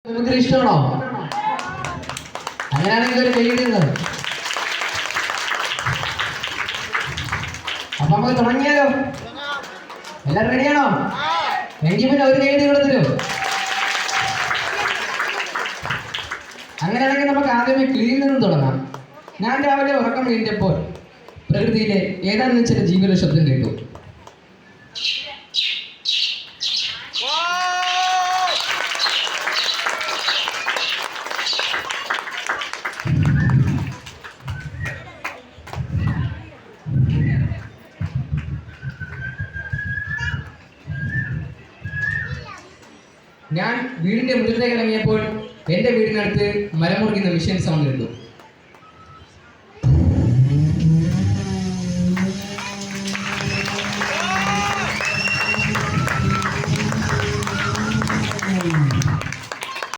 നിങ്ങൾക്ക് ഇഷ്ടമാണോ? അങ്ങനെയാണെങ്കിൽ ഒരു കൈയിടുന്നത്. അപ്പൊ നമുക്ക് തുടങ്ങിയാലോ? എല്ലാവരും റെഡിയാണോ? എങ്കിൽ പിന്നെ ഒരു കൈയിടി കൊടുത്തരോ. അങ്ങനെയാണെങ്കിൽ നമുക്ക് ആദ്യമേ ക്ലീനിൽ നിന്നും തുടങ്ങാം. ഞാൻ രാവിലെ ഉറക്കം കഴിഞ്ഞപ്പോൾ പ്രകൃതിയിലെ ഏതാണെന്ന് ചില ജീവിത ശബ്ദം കേട്ടു. ഞാൻ വീടിന്റെ മുറ്റത്തേക്ക് ഇറങ്ങിയപ്പോൾ എന്റെ വീടിനടുത്ത് മരം മുറിക്കുന്ന മിഷൻ സൗണ്ട് കേട്ടു.